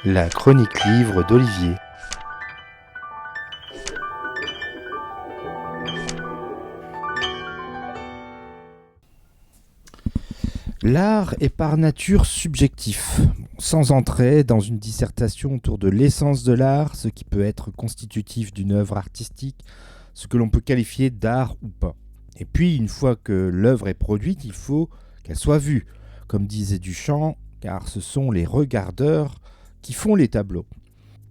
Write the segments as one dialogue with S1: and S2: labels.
S1: La chronique livre d'Olivier. L'art est par nature subjectif, sans entrer dans une dissertation autour de l'essence de l'art, ce qui peut être constitutif d'une œuvre artistique, ce que l'on peut qualifier d'art ou pas. Et puis, une fois que l'œuvre est produite, il faut qu'elle soit vue, comme disait Duchamp, car ce sont les regardeurs qui font les tableaux.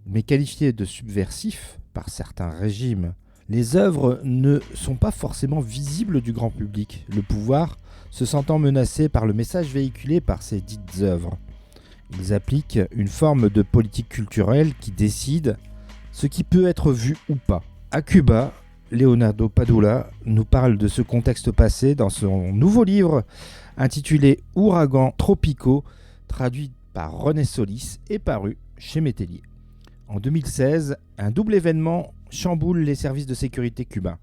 S1: Mais qualifiées de subversifs par certains régimes, les œuvres ne sont pas forcément visibles du grand public, le pouvoir se sentant menacé par le message véhiculé par ces dites œuvres. Ils appliquent une forme de politique culturelle qui décide ce qui peut être vu ou pas. À Cuba, Leonardo Padula nous parle de ce contexte passé dans son nouveau livre intitulé Ouragans tropicaux, traduit par René Solis et paru chez Métellier. En 2016, un double événement chamboule les services de sécurité cubains.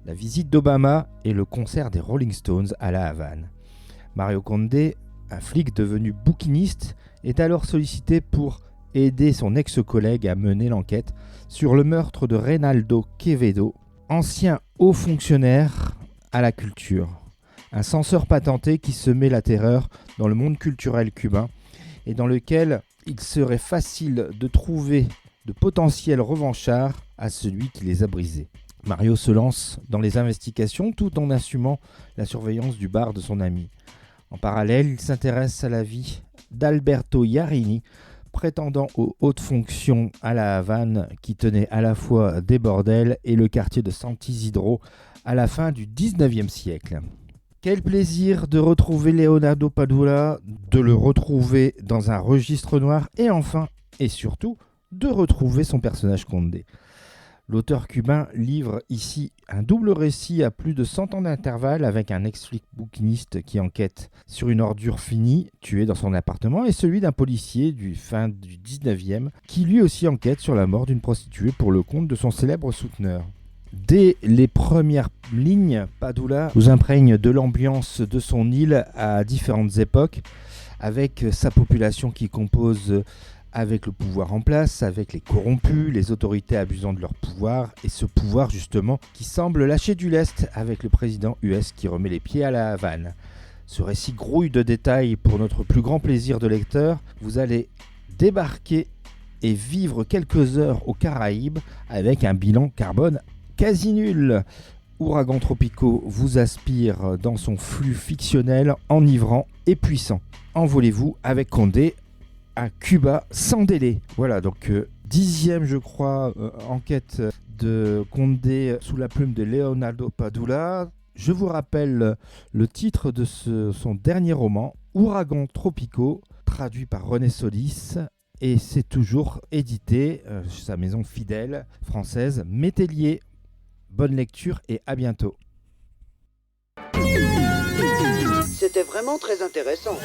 S1: La visite d'Obama et le concert des Rolling Stones à La Havane. Mario Condé, un flic devenu bouquiniste, est alors sollicité pour aider son ex-collègue à mener l'enquête sur le meurtre de Reynaldo Quevedo, ancien haut fonctionnaire à la culture. Un censeur patenté qui semait la terreur dans le monde culturel cubain et dans lequel il serait facile de trouver de potentiels revanchards à celui qui les a brisés. Mario se lance dans les investigations tout en assumant la surveillance du bar de son ami. En parallèle, il s'intéresse à la vie d'Alberto Iarini, prétendant aux hautes fonctions à La Havane, qui tenait à la fois des bordels et le quartier de Sant'Isidro à la fin du XIXe siècle. Quel plaisir de retrouver Leonardo Padula, de le retrouver dans un registre noir et enfin, et surtout, de retrouver son personnage Condé. L'auteur cubain livre ici un double récit à plus de 100 ans d'intervalle avec un ex-flic bouquiniste qui enquête sur une ordure finie tuée dans son appartement et celui d'un policier du fin du 19e qui lui aussi enquête sur la mort d'une prostituée pour le compte de son célèbre souteneur. Dès les premières lignes, Padula nous imprègne de l'ambiance de son île à différentes époques avec sa population qui compose avec le pouvoir en place, avec les corrompus, les autorités abusant de leur pouvoir, et ce pouvoir justement qui semble lâcher du lest avec le président US qui remet les pieds à La Havane. Ce récit grouille de détails pour notre plus grand plaisir de lecteur. Vous allez débarquer et vivre quelques heures aux Caraïbes avec un bilan carbone quasi nul. Ouragans tropicaux vous aspire dans son flux fictionnel, enivrant et puissant. Envolez-vous avec Condé à Cuba sans délai. Voilà, donc 10e, je crois, enquête de Condé sous la plume de Leonardo Padula. Je vous rappelle le titre de son dernier roman, Ouragans tropicaux, traduit par René Solis, et c'est toujours édité chez sa maison fidèle française, Métellier. Bonne lecture et à bientôt.
S2: C'était vraiment très intéressant.